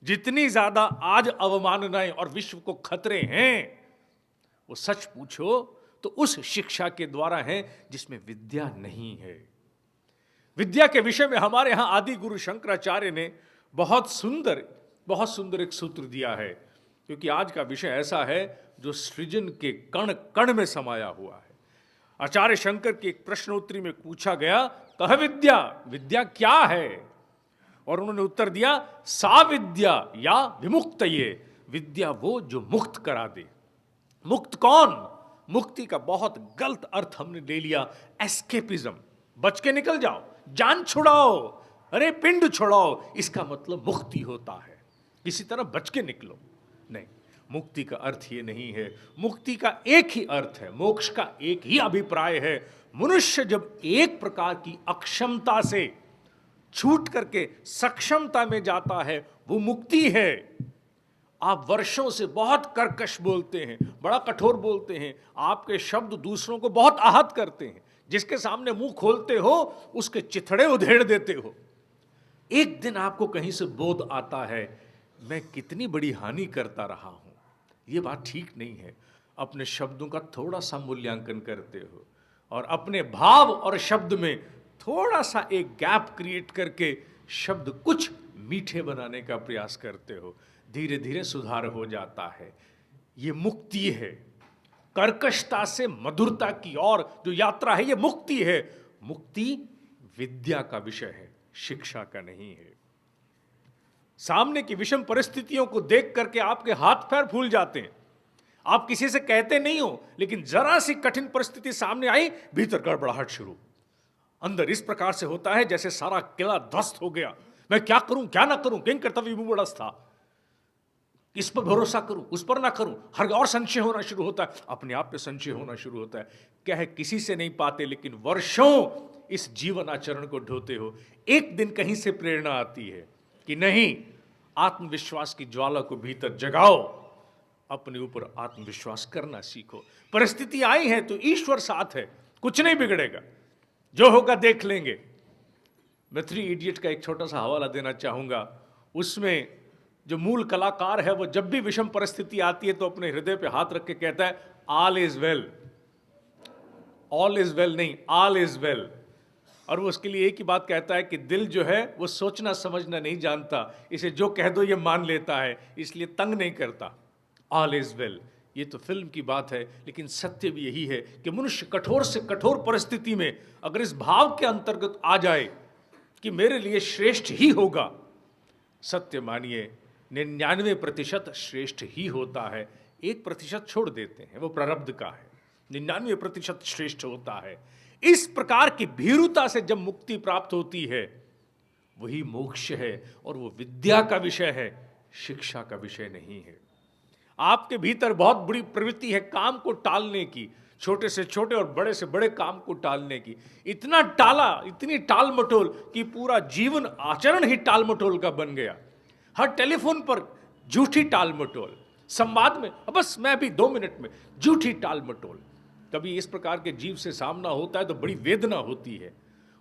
जितनी ज्यादा आज अवमाननाएं और विश्व को खतरे हैं, वो सच पूछो तो उस शिक्षा के द्वारा है जिसमें विद्या नहीं है। विद्या के विषय में हमारे यहां आदि गुरु शंकराचार्य ने बहुत सुंदर एक सूत्र दिया है, क्योंकि आज का विषय ऐसा है जो सृजन के कण कण में समाया हुआ है। आचार्य शंकर की एक प्रश्नोत्तरी में पूछा गया, कह विद्या, विद्या क्या है? और उन्होंने उत्तर दिया, सा विद्या या विमुक्तये, विद्या वो जो मुक्त करा दे। मुक्त कौन? मुक्ति का बहुत गलत अर्थ हमने ले लिया, एस्केपिज्म, बच के निकल जाओ, जान छुड़ाओ, अरे पिंड छुड़ाओ, इसका मतलब मुक्ति होता है, किसी तरह बच के निकलो। नहीं, मुक्ति का अर्थ ये नहीं है। मुक्ति का एक ही अर्थ है, मोक्ष का एक ही अभिप्राय है। मनुष्य जब एक प्रकार की अक्षमता से छूट करके सक्षमता में जाता है, वो मुक्ति है। आप वर्षों से बहुत कर्कश बोलते हैं, बड़ा कठोर बोलते हैं, आपके शब्द दूसरों को बहुत आहत करते हैं, जिसके सामने मुंह खोलते हो उसके चिथड़े उधेड़ देते हो। एक दिन आपको कहीं से बोध आता है, मैं कितनी बड़ी हानि करता रहा हूं, यह बात ठीक नहीं है। अपने शब्दों का थोड़ा सा मूल्यांकन करते हो और अपने भाव और शब्द में थोड़ा सा एक गैप क्रिएट करके शब्द कुछ मीठे बनाने का प्रयास करते हो, धीरे धीरे सुधार हो जाता है। ये मुक्ति है। कर्कशता से मधुरता की ओर जो यात्रा है, ये मुक्ति है। मुक्ति विद्या का विषय है, शिक्षा का नहीं है। सामने की विषम परिस्थितियों को देख करके आपके हाथ पैर फूल जाते हैं। आप किसी से कहते नहीं हो, लेकिन जरा सी कठिन परिस्थिति सामने आई, भीतर गड़बड़ाहट शुरू। अंदर इस प्रकार से होता है जैसे सारा किला ध्वस्त हो गया। मैं क्या करूं, क्या ना करूं, किंग कर्तव्य विमूढ़ था, इस पर भरोसा करूं, उस पर ना करूं, हर और संशय होना शुरू होता है, अपने आप पे संशय होना शुरू होता है। क्या है, किसी से नहीं पाते, लेकिन वर्षों इस जीवन आचरण को ढोते हो। एक दिन कहीं से प्रेरणा आती है कि नहीं, आत्मविश्वास की ज्वाला को भीतर जगाओ, अपने ऊपर आत्मविश्वास करना सीखो। परिस्थिति आई है तो ईश्वर साथ है, कुछ नहीं बिगड़ेगा, जो होगा देख लेंगे। मैं 3 इडियट का एक छोटा सा हवाला देना चाहूंगा। उसमें जो मूल कलाकार है, वो जब भी विषम परिस्थिति आती है तो अपने हृदय पे हाथ रख के कहता है, all is well. All is well नहीं, ऑल इज वेल। और वो उसके लिए एक ही बात कहता है कि दिल जो है वो सोचना समझना नहीं जानता, इसे जो कह दो ये मान लेता है, इसलिए तंग नहीं करता। ऑल इज वेल, ये तो फिल्म की बात है, लेकिन सत्य भी यही है कि मनुष्य कठोर से कठोर परिस्थिति में अगर इस भाव के अंतर्गत आ जाए कि मेरे लिए श्रेष्ठ ही होगा, सत्य मानिए 99% श्रेष्ठ ही होता है। 1% छोड़ देते हैं, वो प्रारब्ध का है। 99% श्रेष्ठ होता है। इस प्रकार की भीरुता से जब मुक्ति प्राप्त होती है, वही मोक्ष है। और वो विद्या का विषय है, शिक्षा का विषय नहीं है। आपके भीतर बहुत बड़ी प्रवृत्ति है काम को टालने की, छोटे से छोटे और बड़े से बड़े काम को टालने की। इतना टाला, इतनी टाल मटोल कि पूरा जीवन आचरण ही टाल मटोल का बन गया। हर टेलीफोन पर झूठी टाल मटोल, संवाद में बस मैं अभी 2 मिनट में, झूठी टाल मटोल। कभी इस प्रकार के जीव से सामना होता है तो बड़ी वेदना होती है।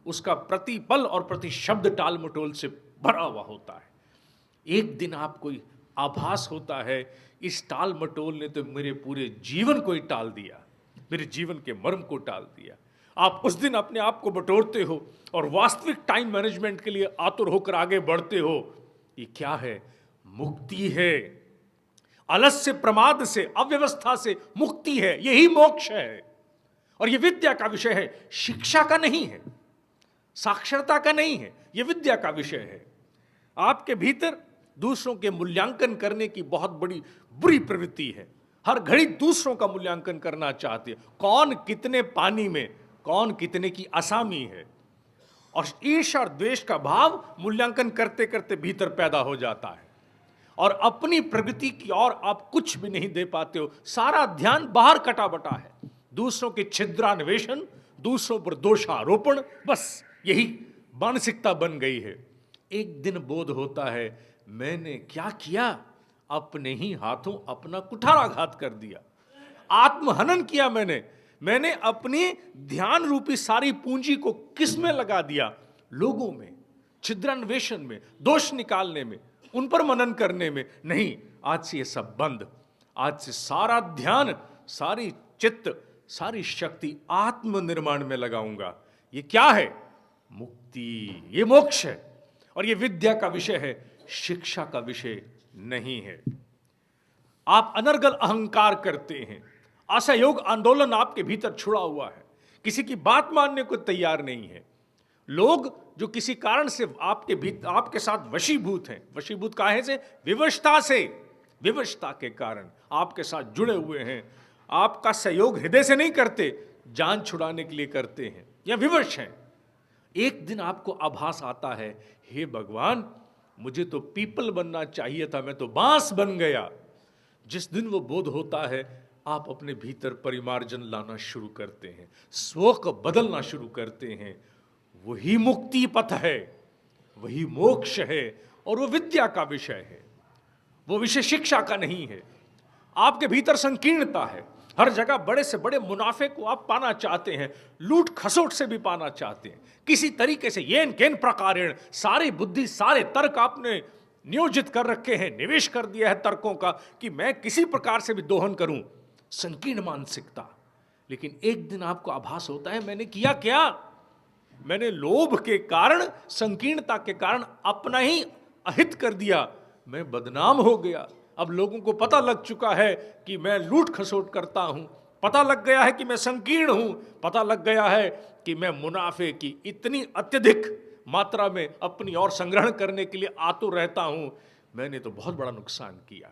उसका प्रति पल और प्रति शब्द टाल मटोल से भरा हुआ होता है। एक दिन आपको आभास होता है, इस टाल मटोल ने तो मेरे पूरे जीवन को ही टाल दिया, मेरे जीवन के मर्म को टाल दिया। आप उस दिन अपने आप को बटोरते हो और वास्तविक टाइम मैनेजमेंट के लिए आतुर होकर आगे बढ़ते हो। ये क्या है? मुक्ति है। आलस्य, प्रमाद से, अव्यवस्था से मुक्ति है, यही मोक्ष है। और यह विद्या का विषय है, शिक्षा का नहीं है, साक्षरता का नहीं है, यह विद्या का विषय है। आपके भीतर दूसरों के मूल्यांकन करने की बहुत बड़ी बुरी प्रवृत्ति है। हर घड़ी दूसरों का मूल्यांकन करना चाहते हैं, कौन कितने पानी में, कौन कितने की असामी है। और ईर्ष्या और द्वेष का भाव मूल्यांकन करते करते भीतर पैदा हो जाता है और अपनी प्रगति की ओर आप कुछ भी नहीं दे पाते हो। सारा ध्यान बाहर कटा बटा है, दूसरों के छिद्रान्वेषण, दूसरों पर दोषारोपण, बस यही मानसिकता बन गई है। एक दिन बोध होता है, मैंने क्या किया, अपने ही हाथों अपना कुठाराघात कर दिया, आत्महनन किया। मैंने अपनी ध्यान रूपी सारी पूंजी को किस में लगा दिया? लोगों में, छिद्रान्वेषण में, दोष निकालने में। उन पर मनन करने में। नहीं, आज से ये सब बंद। आज से सारा ध्यान, सारी चित्त, सारी शक्ति आत्मनिर्माण में लगाऊंगा। ये क्या है? मुक्ति, ये मोक्ष है। और ये विद्या का विषय है, शिक्षा का विषय नहीं है। आप अनर्गल अहंकार करते हैं, असहयोग आंदोलन आपके भीतर छुड़ा हुआ है, किसी की बात मानने को तैयार नहीं है। लोग जो किसी कारण से आपके साथ वशीभूत हैं, वशीभूत काहे से? विवशता से। विवशता के कारण आपके साथ जुड़े हुए हैं, आपका सहयोग हृदय से नहीं करते, जान छुड़ाने के लिए करते हैं या विवश हैं। एक दिन आपको आभास आता है, हे भगवान, मुझे तो पीपल बनना चाहिए था, मैं तो बांस बन गया। जिस दिन वो बोध होता है, आप अपने भीतर परिमार्जन लाना शुरू करते हैं, स्व को बदलना शुरू करते हैं। वही मुक्ति पथ है, वही मोक्ष है, और वो विद्या का विषय है। वो विषय शिक्षा का नहीं है। आपके भीतर संकीर्णता है, हर जगह बड़े से बड़े मुनाफे को आप पाना चाहते हैं, लूट खसोट से भी पाना चाहते हैं, किसी तरीके से येन केन प्रकारेण सारी बुद्धि, सारे तर्क आपने नियोजित कर रखे हैं, निवेश कर दिया है तर्कों का कि मैं किसी प्रकार से भी दोहन करूं। संकीर्ण मानसिकता। लेकिन एक दिन आपको आभास होता है, मैंने किया क्या? मैंने लोभ के कारण, संकीर्णता के कारण अपना ही अहित कर दिया, मैं बदनाम हो गया। अब लोगों को पता लग चुका है कि मैं लूट खसोट करता हूं, पता लग गया है कि मैं संकीर्ण हूं, पता लग गया है कि मैं मुनाफे की इतनी अत्यधिक मात्रा में अपनी और संग्रहण करने के लिए आतुर रहता हूं। मैंने तो बहुत बड़ा नुकसान किया।